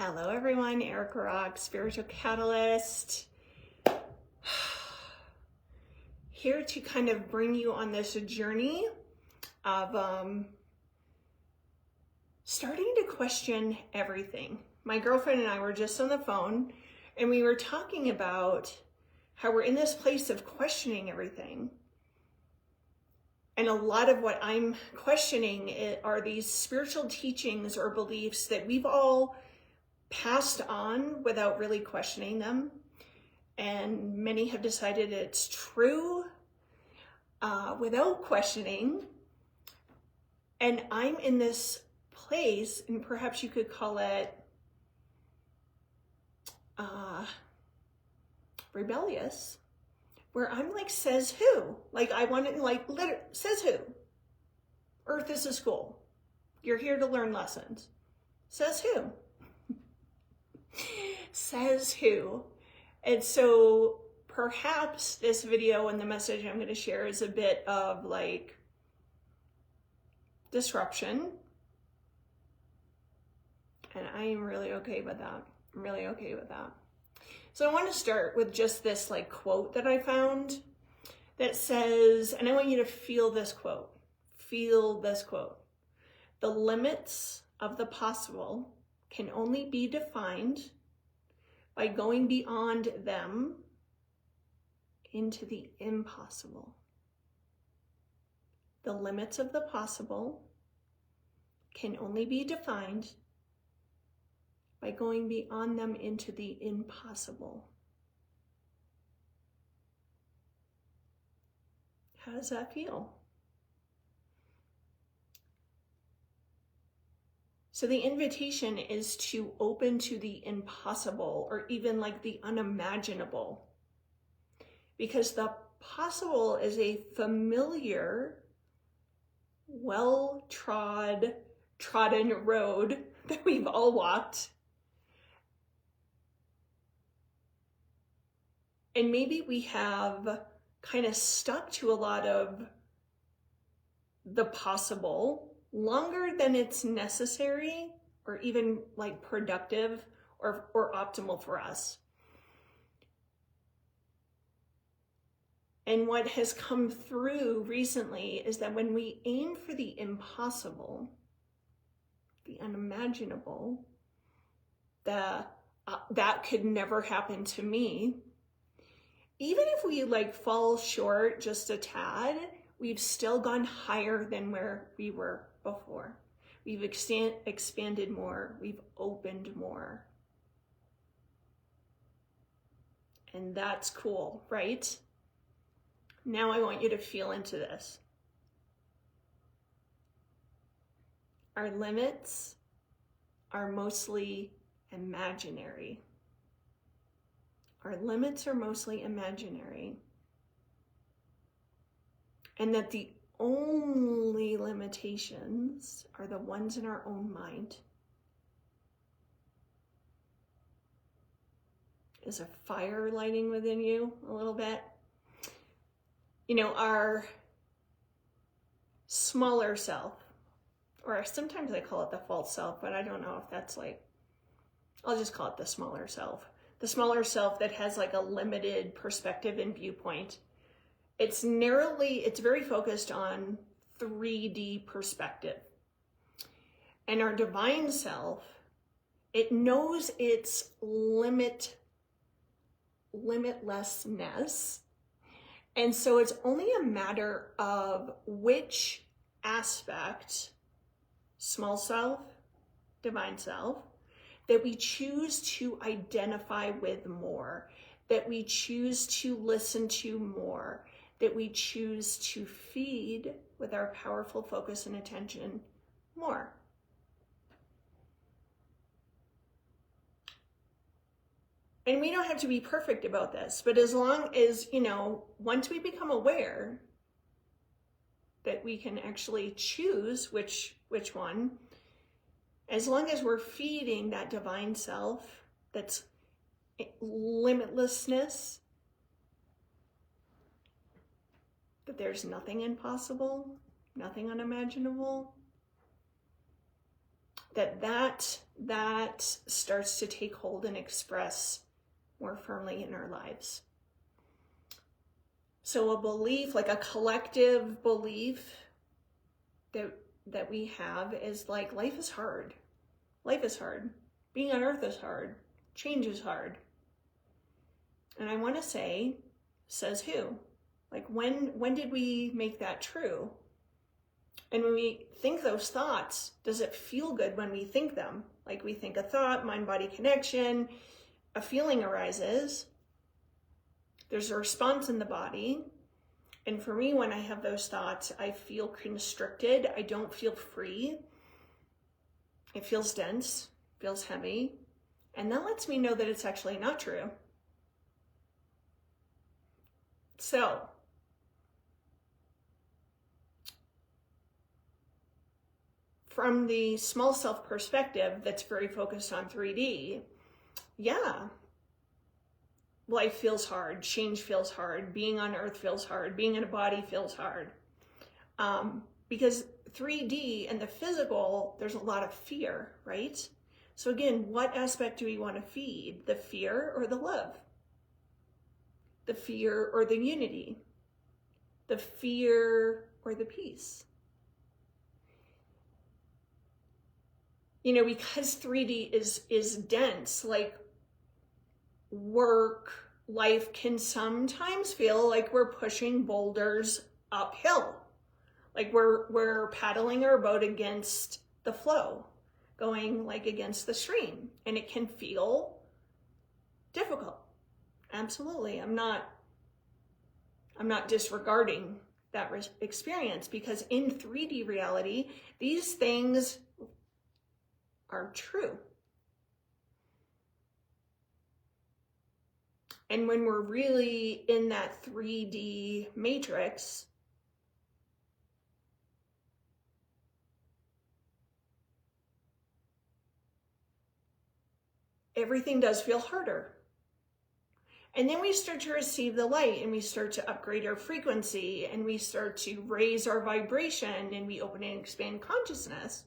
Hello everyone, Erica Rock, Spiritual Catalyst. Here to kind of bring you on this journey of starting to question everything. My girlfriend and I were just on the phone and we were talking about how we're in this place of questioning everything. And a lot of what I'm questioning are these spiritual teachings or beliefs that we've all passed on without really questioning them. And many have decided it's true without questioning. And I'm in this place, and perhaps you could call it rebellious, where I'm like, says who? Like, I want it, like, says who? Earth is a school. You're here to learn lessons. Says who? Says who? And so perhaps this video and the message I'm going to share is a bit of like disruption. And I am really okay with that. I'm really okay with that. So I want to start with just this like quote that I found that says, and I want you to feel this quote. Feel this quote. The limits of the possible can only be defined by going beyond them into the impossible. The limits of the possible can only be defined by going beyond them into the impossible. How does that feel? So the invitation is to open to the impossible or even like the unimaginable, because the possible is a familiar, trodden road that we've all walked. And maybe we have kind of stuck to a lot of the possible longer than it's necessary or even like productive or optimal for us. And what has come through recently is that when we aim for the impossible, the unimaginable, that could never happen to me, even if we like fall short just a tad, we've still gone higher than where we were before. We've expanded more. We've opened more. And that's cool, right? Now I want you to feel into this. Our limits are mostly imaginary. Our limits are mostly imaginary. And that the only limitations are the ones in our own mind. Is a fire lighting within you a little bit? You know, our smaller self, or sometimes I call it the false self, but I don't know if that's like, I'll just call it the smaller self. The smaller self that has like a limited perspective and viewpoint. It's very focused on 3D perspective. And our divine self, it knows its limitlessness. And so it's only a matter of which aspect, small self, divine self, that we choose to identify with more, that we choose to listen to more, that we choose to feed with our powerful focus and attention more. And we don't have to be perfect about this, but as long as, once we become aware that we can actually choose which one, as long as we're feeding that divine self, that's limitlessness, that there's nothing impossible, nothing unimaginable, that starts to take hold and express more firmly in our lives. So a belief, like a collective belief that we have is like, life is hard. Life is hard. Being on earth is hard. Change is hard. And I want to say, says who? Like when did we make that true? And when we think those thoughts, does it feel good when we think them? Like we think a thought, mind-body connection, a feeling arises. There's a response in the body. And for me, when I have those thoughts, I feel constricted. I don't feel free. It feels dense, feels heavy. And that lets me know that it's actually not true. So, from the small self perspective that's very focused on 3D, yeah, life feels hard, change feels hard, being on earth feels hard, being in a body feels hard. Because 3D and the physical, there's a lot of fear, right? So again, what aspect do we want to feed? The fear or the love? The fear or the unity? The fear or the peace? You know, because 3D is dense, like work, life can sometimes feel like we're pushing boulders uphill. Like we're paddling our boat against the flow, going like against the stream, and it can feel difficult. Absolutely. I'm not disregarding that experience, because in 3D reality, these things are true. And when we're really in that 3D matrix, everything does feel harder. And then we start to receive the light, and we start to upgrade our frequency, and we start to raise our vibration, and we open and expand consciousness.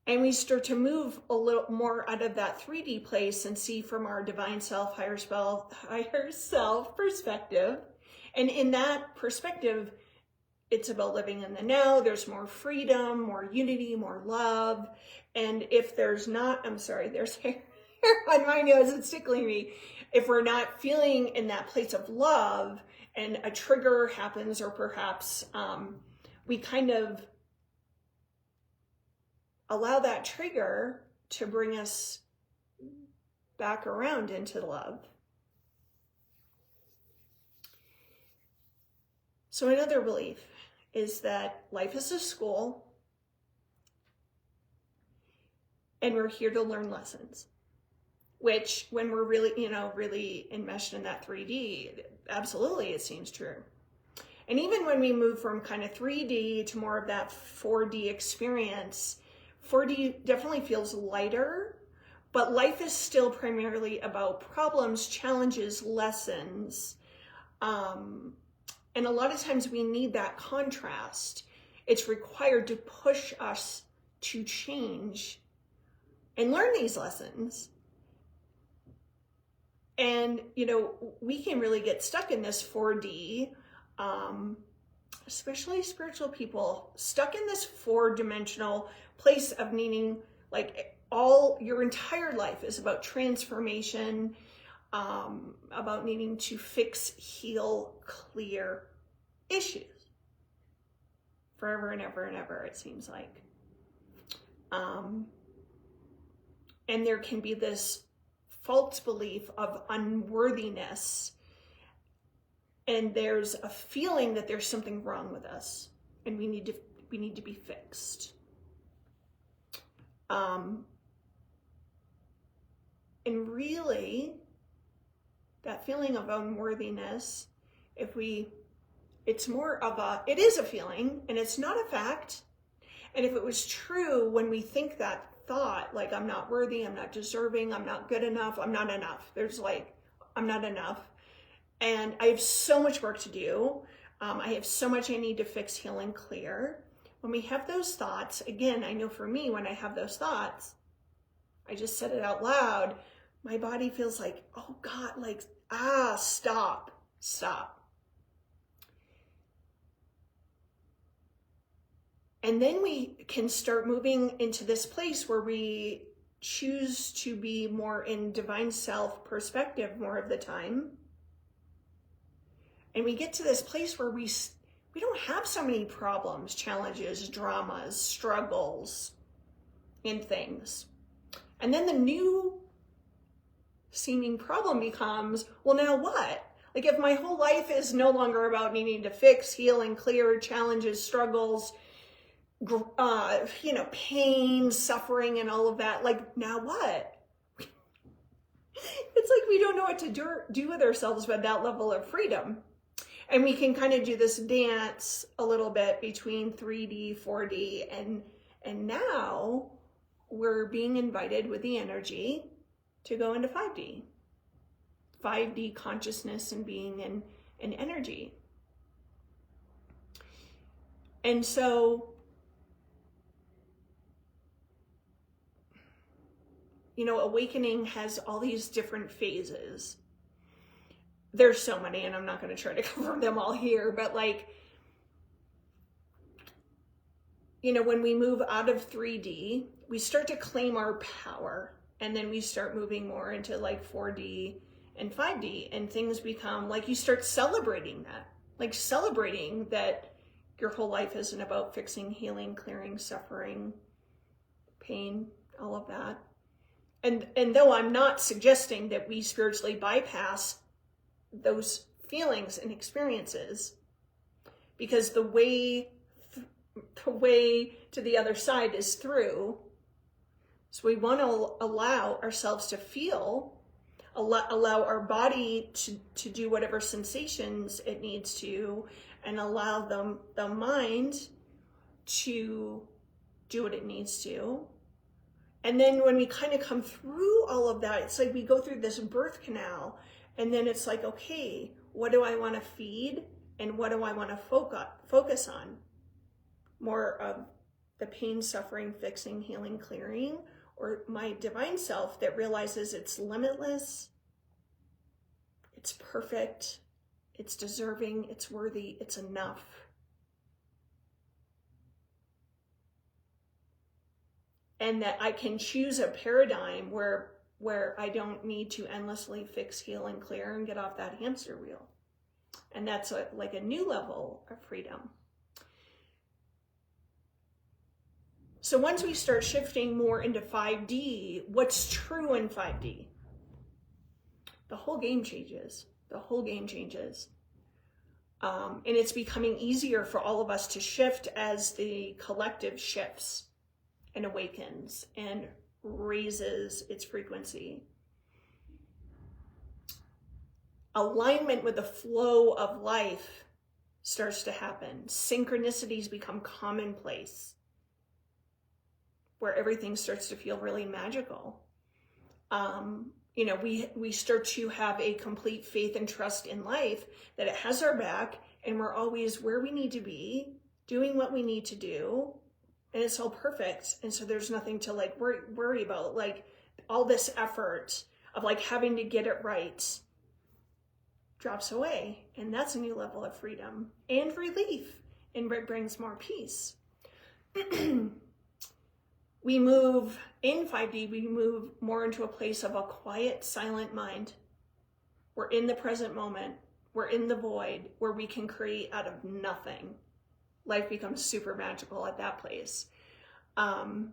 And we start to move a little more out of that 3D place and see from our divine self, higher self perspective. And in that perspective, it's about living in the now. There's more freedom, more unity, more love. And if there's not, I'm sorry, there's hair on my nose, it's tickling me. If we're not feeling in that place of love and a trigger happens, or perhaps we kind of allow that trigger to bring us back around into love. So another belief is that life is a school, and we're here to learn lessons, which when we're really, really enmeshed in that 3D, absolutely it seems true. And even when we move from kind of 3D to more of that 4D experience, 4D definitely feels lighter, but life is still primarily about problems, challenges, lessons. And a lot of times we need that contrast. It's required to push us to change and learn these lessons. And, we can really get stuck in this 4D, especially spiritual people, stuck in this 4-dimensional place of needing, like, your entire life is about transformation, about needing to fix, heal, clear issues forever and ever and ever, it seems like. And there can be this false belief of unworthiness, and there's a feeling that there's something wrong with us, and we need to be fixed. And really, that feeling of unworthiness, it is a feeling, and it's not a fact. And if it was true, when we think that thought, like, I'm not worthy, I'm not deserving, I'm not good enough, I'm not enough. There's like, I'm not enough. And I have so much work to do. I have so much I need to fix, heal, and clear. when we have those thoughts, again, I know for me, when I have those thoughts, I just said it out loud, my body feels like, oh God, like, stop. And then we can start moving into this place where we choose to be more in divine self perspective more of the time. And we get to this place where we don't have so many problems, challenges, dramas, struggles, and things. And then the new seeming problem becomes, well, now what? Like if my whole life is no longer about needing to fix, heal, and clear challenges, struggles, pain, suffering, and all of that, like now what? It's like we don't know what to do with ourselves with that level of freedom. And we can kind of do this dance a little bit between 3D, 4D, and now we're being invited with the energy to go into 5D. 5D consciousness and being and energy. And so, awakening has all these different phases. There's so many, and I'm not going to try to cover them all here, but when we move out of 3D, we start to claim our power, and then we start moving more into 4D and 5D, and things become like you start celebrating that your whole life isn't about fixing, healing, clearing, suffering, pain, all of that. And though I'm not suggesting that we spiritually bypass those feelings and experiences, because the way to the other side is through. So we want to allow ourselves to feel, allow our body to do whatever sensations it needs to, and allow the mind to do what it needs to. And then when we kind of come through all of that, it's like we go through this birth canal, and then it's like, okay, what do I want to feed, and what do I want to focus on? More of the pain, suffering, fixing, healing, clearing, or my divine self that realizes it's limitless, it's perfect, it's deserving, it's worthy, it's enough. And that I can choose a paradigm where I don't need to endlessly fix, heal, and clear and get off that hamster wheel. And that's like a new level of freedom. So once we start shifting more into 5D, what's true in 5D? The whole game changes. And it's becoming easier for all of us to shift as the collective shifts and awakens and raises its frequency. Alignment with the flow of life starts to happen. Synchronicities become commonplace, where everything starts to feel really magical. We start to have a complete faith and trust in life that it has our back, and we're always where we need to be, doing what we need to do, and it's all perfect. And so there's nothing to worry about, all this effort of having to get it right drops away. And that's a new level of freedom and relief, and it brings more peace. We move in 5D, we move more into a place of a quiet, silent mind. We're in the present moment. We're in the void where we can create out of nothing. Life becomes super magical at that place. And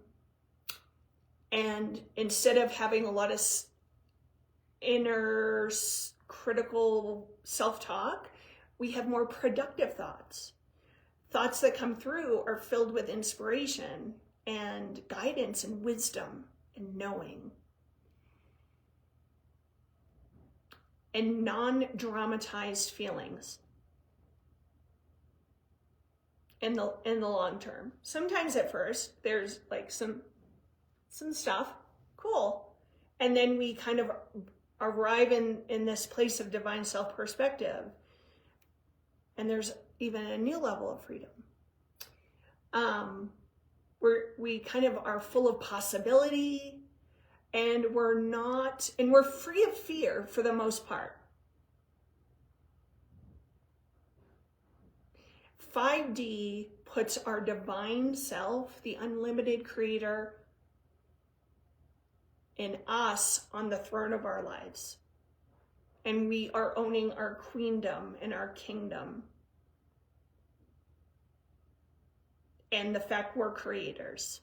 instead of having a lot of inner critical self-talk, we have more productive thoughts. Thoughts that come through are filled with inspiration and guidance and wisdom and knowing. And non-dramatized feelings in the long term. Sometimes at first there's some stuff, cool. And then we kind of arrive in this place of divine self-perspective. And there's even a new level of freedom. We kind of are full of possibility, and we're free of fear for the most part. 5D puts our divine self, the unlimited creator, in us on the throne of our lives. And we are owning our queendom and our kingdom. And the fact we're creators.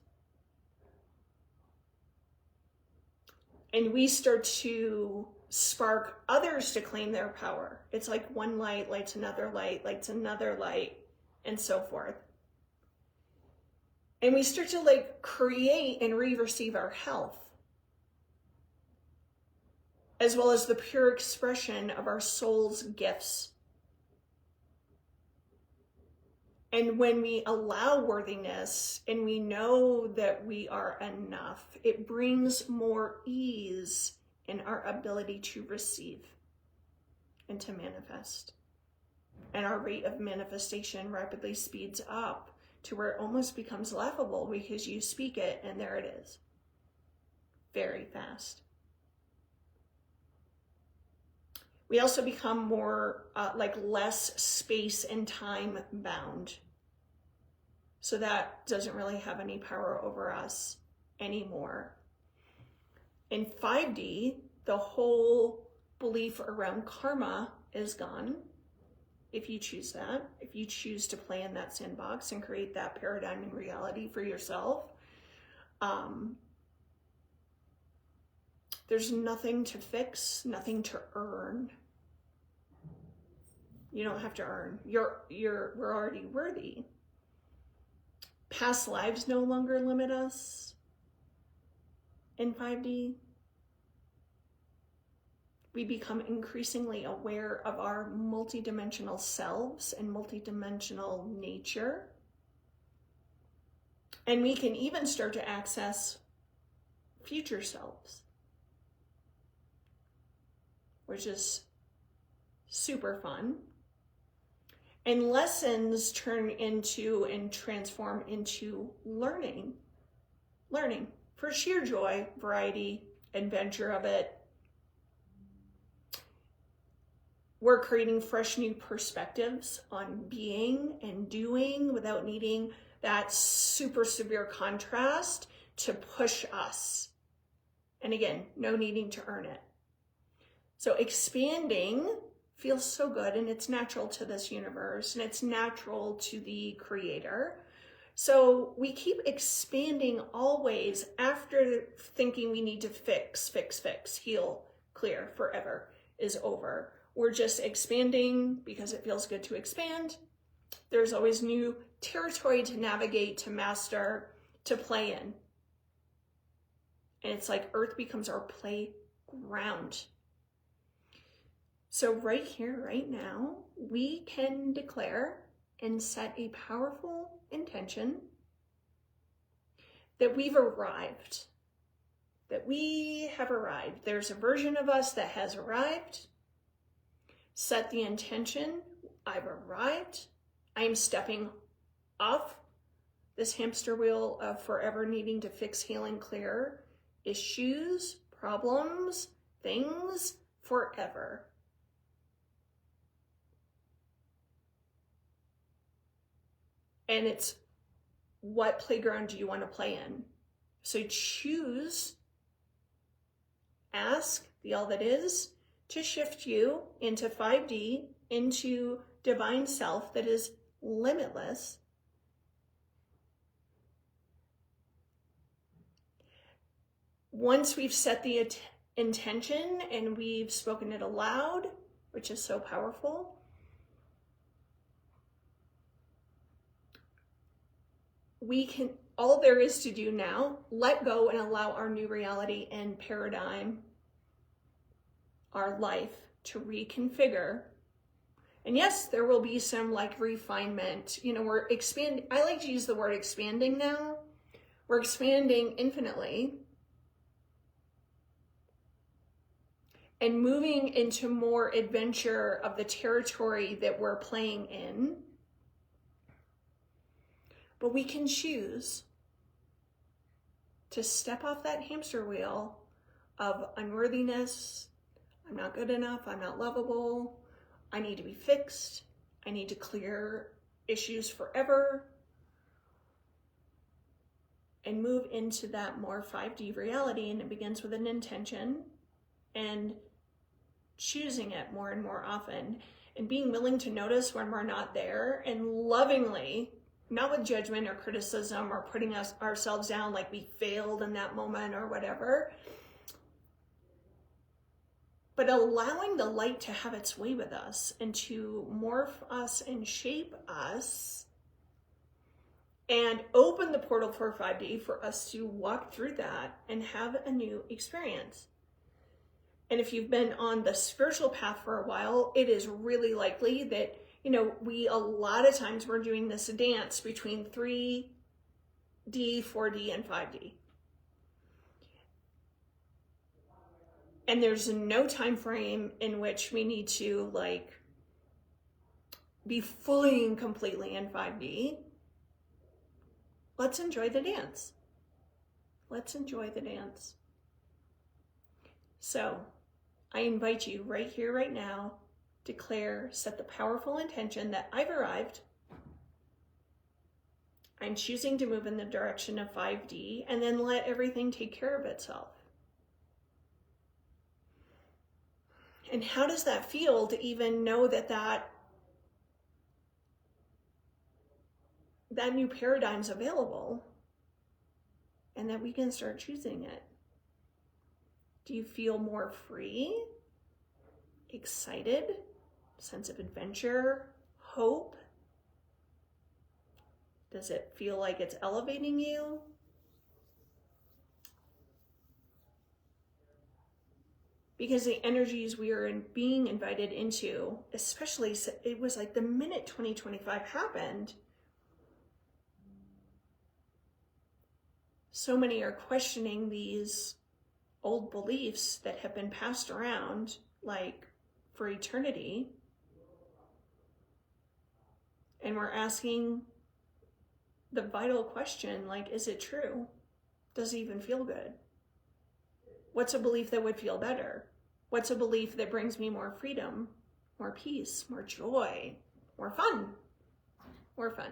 And we start to spark others to claim their power. It's like one light lights another light, lights another light, and so forth. And we start to like create and receive our health, as well as the pure expression of our soul's gifts. And when we allow worthiness and we know that we are enough, it brings more ease in our ability to receive and to manifest. And our rate of manifestation rapidly speeds up to where it almost becomes laughable because you speak it and there it is. Very fast. We also become more less space and time bound. So that doesn't really have any power over us anymore. In 5D, the whole belief around karma is gone. If you choose that, if you choose to play in that sandbox and create that paradigm in reality for yourself, there's nothing to fix, nothing to earn. You don't have to earn. We're already worthy. Past lives no longer limit us in 5D. We become increasingly aware of our multidimensional selves and multidimensional nature. And we can even start to access future selves, which is super fun. And lessons turn into and transform into learning for sheer joy, variety, adventure of it. We're creating fresh new perspectives on being and doing without needing that super severe contrast to push us. And again, no needing to earn it. So expanding feels so good, and it's natural to this universe, and it's natural to the creator. So we keep expanding always after thinking we need to fix, heal, clear, forever is over. We're just expanding because it feels good to expand. There's always new territory to navigate, to master, to play in. And it's like Earth becomes our playground. So right here, right now, we can declare and set a powerful intention that we've arrived, that we have arrived. There's a version of us that has arrived. Set the intention, I've arrived. I am stepping off this hamster wheel of forever needing to fix, heal, and clear issues, problems, things forever. And it's what playground do you want to play in? So choose, ask the all that is to shift you into 5D, into divine self that is limitless. Once we've set the intention and we've spoken it aloud, which is so powerful, we can, all there is to do now, let go and allow our new reality and paradigm, our life, to reconfigure. And yes, there will be some like refinement. You know, we're expanding. I like to use the word expanding now. We're expanding infinitely and moving into more adventure of the territory that we're playing in. But we can choose to step off that hamster wheel of unworthiness. I'm not good enough. I'm not lovable. I need to be fixed. I need to clear issues forever. And move into that more 5D reality. And it begins with an intention and choosing it more and more often. And being willing to notice when we're not there and lovingly, not with judgment or criticism or putting ourselves down like we failed in that moment or whatever, but allowing the light to have its way with us and to morph us and shape us and open the portal for 5D for us to walk through that and have a new experience. And if you've been on the spiritual path for a while, it is really likely that, we a lot of times we're doing this dance between 3D, 4D, and 5D. And there's no time frame in which we need to be fully and completely in 5D. Let's enjoy the dance. Let's enjoy the dance. So I invite you right here, right now, set the powerful intention that I've arrived. I'm choosing to move in the direction of 5D, and then let everything take care of itself. And how does that feel to even know that new paradigm's available and that we can start choosing it? Do you feel more free, excited, sense of adventure, hope? Does it feel like it's elevating you? Because the energies we are being invited into, especially, it was like the minute 2025 happened, so many are questioning these old beliefs that have been passed around for eternity. And we're asking the vital question, is it true? Does it even feel good? What's a belief that would feel better? What's a belief that brings me more freedom, more peace, more joy, more fun? More fun.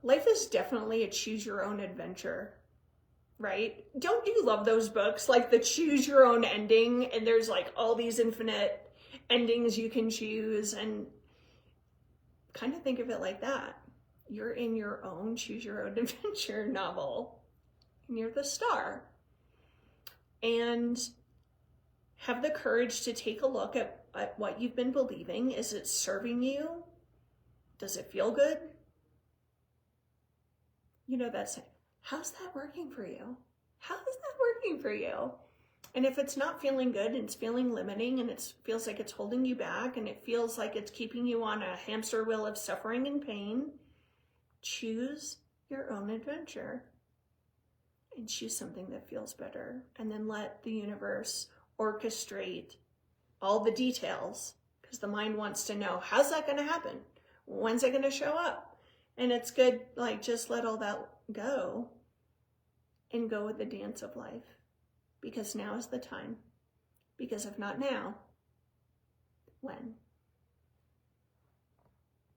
Life is definitely a choose your own adventure, right? Don't you love those books, like the choose your own ending, and there's all these infinite endings you can choose, and kind of think of it like that. You're in your own choose your own adventure novel, and you're the star. And have the courage to take a look at what you've been believing. Is it serving you? Does it feel good? That's, how's that working for you? How is that working for you? And if it's not feeling good and it's feeling limiting and it feels like it's holding you back and it feels like it's keeping you on a hamster wheel of suffering and pain, choose your own adventure and choose something that feels better. And then let the universe orchestrate all the details, because the mind wants to know, how's that going to happen? When's it going to show up? And it's good, just let all that go and go with the dance of life, because now is the time. Because if not now, when?